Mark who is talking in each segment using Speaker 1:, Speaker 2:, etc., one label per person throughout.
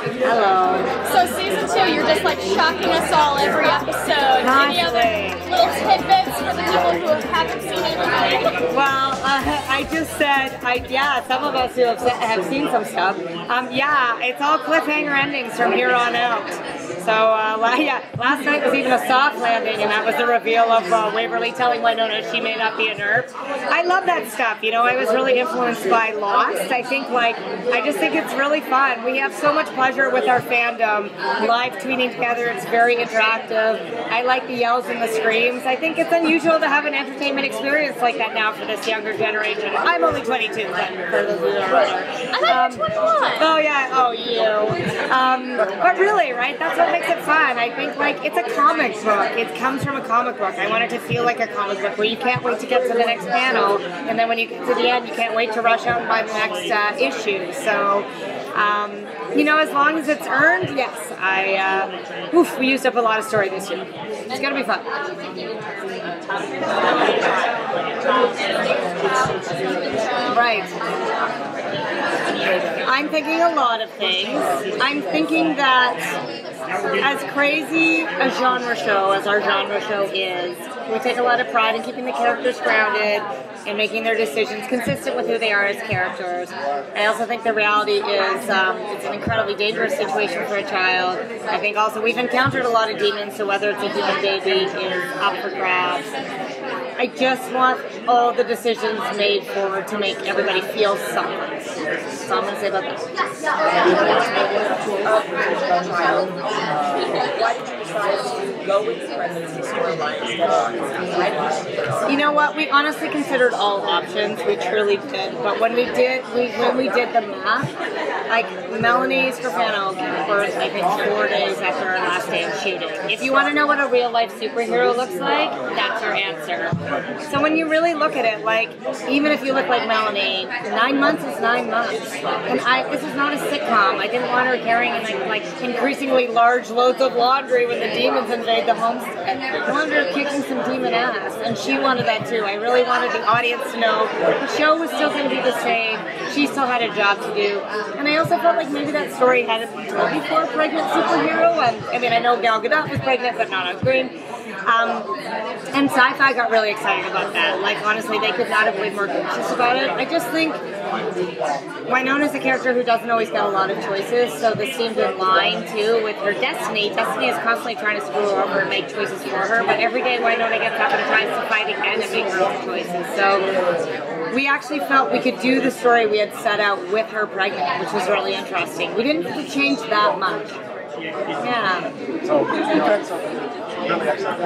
Speaker 1: Hello.
Speaker 2: So season 2, you're just like shocking us all every episode. Any other little tidbits for the people who haven't seen anything?
Speaker 1: Well, I just said, yeah, some of us who have seen some stuff. Yeah, it's all cliffhanger endings from here on out. So, yeah, last night was even a soft landing, and that was the reveal of Waverly telling Wynonna she may not be an Earp. I love that stuff, you know, I was really influenced by Lost. I think, I just think it's really fun. We have so much pleasure with our fandom, live tweeting together, it's very interactive. I like the yells and the screams. I think it's unusual to have an entertainment experience like that now for this younger generation. I'm only 22, but for those who are older.
Speaker 2: I'm 21.
Speaker 1: Oh yeah, oh you. But really, right, that's what makes it fun. I think it's a comic book. It comes from a comic book. I want it to feel like a comic book where you can't wait to get to the next panel, and then when you get to the end, you can't wait to rush out and buy the next issue. So, you know, as long as it's earned, yes. We used up a lot of story this year. It's gonna be fun. Right. I'm thinking a lot of things. I'm thinking that as crazy a genre show as our genre show is, we take a lot of pride in keeping the characters grounded and making their decisions consistent with who they are as characters. I also think the reality is it's an incredibly dangerous situation for a child. I think also we've encountered a lot of demons, so whether it's a human baby is up for grabs. I just want all the decisions made forward to make everybody feel something. So I'm going to say about that.
Speaker 3: Why did you decide to go with the pregnancy storyline instead of?
Speaker 1: You know what? We honestly considered all options. We truly did. But when we did the math, like Melanie's Grafano gave birth, I think 4 days after our last day of shooting. If you want to know what a real life superhero looks like, that's our answer. So when you really look at it, even if you look like Melanie, 9 months is 9 months. And this is not a sitcom. I didn't want her carrying increasingly large loads of laundry when the demons invade the homestead. I wanted her kicking some demon ass, and she wanted that too. I really wanted the audience to know the show was still going to be the same. She still had a job to do. And I also felt like maybe that story hadn't been told before a pregnant superhero. And I mean, I know Gal Gadot was pregnant, but not on screen. And Sci-Fi got really excited about that. Honestly, they could not have been more conscious about it. I just think Wynonna's a character who doesn't always get a lot of choices, so this seemed in line, too, with her destiny. Destiny is constantly trying to screw her over and make choices for her, but every day Wynonna gets up and tries to fight again and make her own choices. So we actually felt we could do the story we had set out with her pregnant, which was really interesting. We didn't have to change that much. Yeah.
Speaker 4: So you've had some really excellent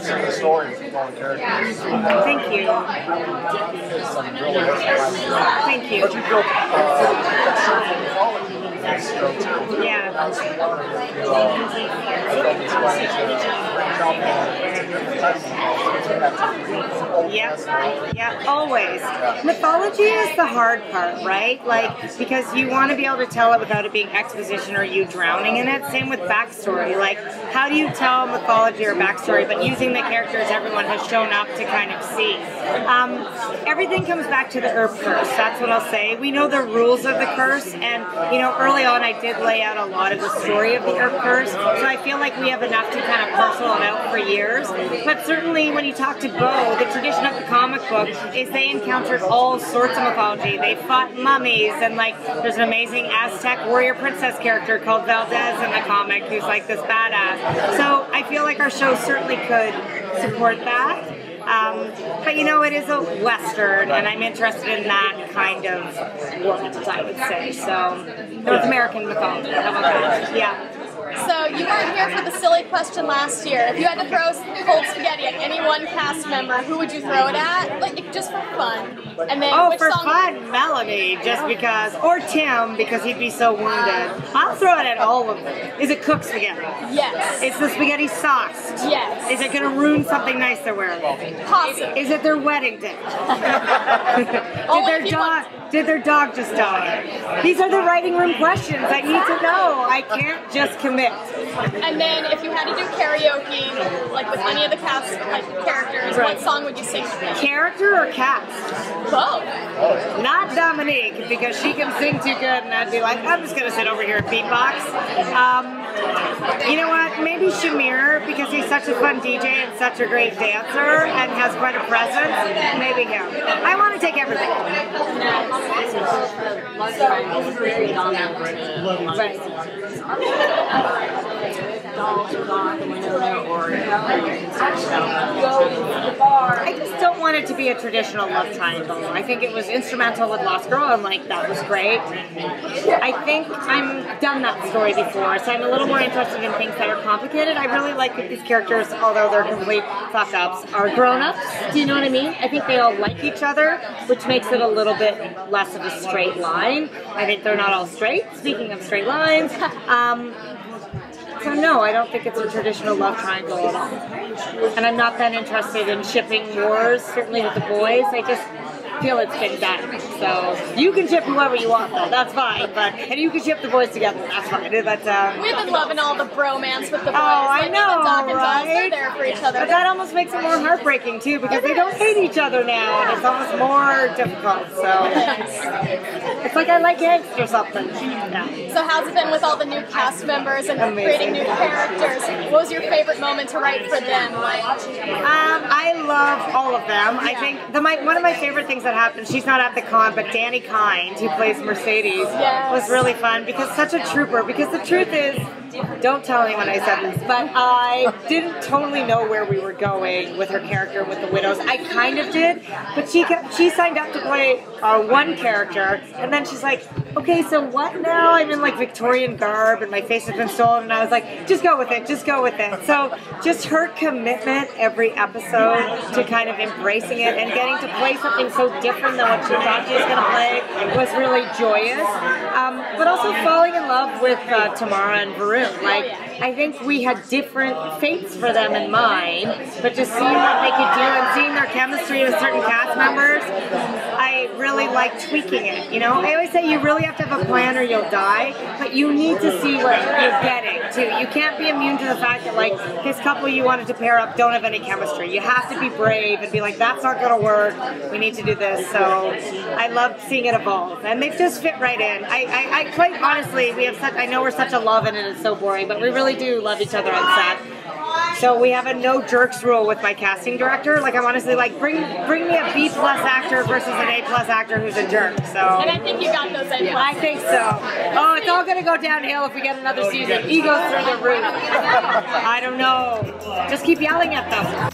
Speaker 4: the story of all the characters.
Speaker 1: Thank you. Thank you.
Speaker 4: But you built
Speaker 1: yeah. Yeah, always. Mythology is the hard part, right? Because you want to be able to tell it without it being exposition or you drowning in it. Same with backstory. How do you tell mythology or backstory, but using the characters everyone has shown up to kind of see? Everything comes back to the Earp curse. That's what I'll say. We know the rules of the curse, and early on I did lay out a lot of the story of the Earp curse, so I feel like we have enough to kind of parcel it out for years. But certainly when you talk to Bo, the tradition of the comic book is they encountered all sorts of mythology. They fought mummies, and there's an amazing Aztec warrior princess character called Valdez in the comic who's this badass. So I feel like our show certainly could support that. But it is a Western, and I'm interested in that kind of world, I would say. So, North American mythology, how about that? Yeah.
Speaker 2: So you weren't here for the silly question last year. If you had to throw cold spaghetti at any one cast member, who would you throw it at? Just for fun. And then
Speaker 1: for fun, Melanie, just because, or Tim, because he'd be so wounded. I'll throw it at all of them. Is it cooked spaghetti?
Speaker 2: Yes.
Speaker 1: Is the spaghetti sauced?
Speaker 2: Yes.
Speaker 1: Is it going to ruin something nice they're wearing?
Speaker 2: Possibly.
Speaker 1: Is it their wedding day? Did their dog just die? These are the writing room questions. I need to know. I can't just commit.
Speaker 2: And then if you had to do karaoke, like with any of the cast characters, what song would you sing?
Speaker 1: Character or cast?
Speaker 2: Both.
Speaker 1: Not Dominique, because she can sing too good, and I'd be like, I'm just gonna sit over here and beatbox. You know what? Maybe Shamir, because he's such a fun DJ and such a great dancer and has quite a presence. Maybe him. I want to take everything. I just don't want it to be a traditional love triangle. I think it was instrumental with Lost Girl, and like that was great. I think I'm done that story before, so I'm a little more interested in things that are complicated. I really like that these characters, although they're complete fuck-ups, are grown-ups. Do you know what I mean? I think they all like each other, which makes it a little bit less of a straight line. I think they're not all straight. Speaking of straight lines, so no, I don't think it's a traditional love triangle at all. And I'm not that interested in shipping wars, certainly with the boys. I just feel it's been done. So you can ship whoever you want, though. That's fine. And you can ship the boys together. That's fine.
Speaker 2: We've been loving all the bromance with the boys.
Speaker 1: Oh, I know, right?
Speaker 2: They're there for each other.
Speaker 1: But that almost makes it more heartbreaking too, because they don't hate each other now, and it's almost more difficult. So it's like I like angst or something. Yeah.
Speaker 2: So how's it been with all the new cast members and creating new characters? What was your favorite moment to write for them?
Speaker 1: I love all of them. I think one of my favorite things that happened, she's not at the con, but Danny Kind, who plays Mercedes, was really fun because such a trooper. Because the truth is, don't tell anyone I said this, but I didn't totally know where we were going with her character with the widows. I kind of did, but she signed up to play one character, and then she's like, okay, so what now? I'm in like Victorian garb, and my face has been stolen, and I was like, just go with it, just go with it. So just her commitment every episode to kind of embracing it and getting to play something so different than what she thought she was going to play was really joyous. But also falling in love with Tamara and Varun. Like, I think we had different fates for them in mind, but just seeing what they could do and seeing their chemistry with certain cast members, I really like tweaking it, you know? I always say you really have to have a plan or you'll die, but you need to see what you're getting, too. You can't be immune to the fact that, like, this couple you wanted to pair up don't have any chemistry. You have to be brave and be like, that's not going to work. We need to do this. So I loved seeing it evolve, and they've just fit right in. I quite honestly, I know we're such a love and it's so boring, but we really do love each other on set. So we have a no jerks rule with my casting director. Like, I'm honestly like, bring me a B+ actor versus an A+ actor who's a jerk. So.
Speaker 2: And I think you got those A+.
Speaker 1: I think so. Oh, it's all gonna go downhill if we get another season. Egos through the roof. I don't know. Just keep yelling at them.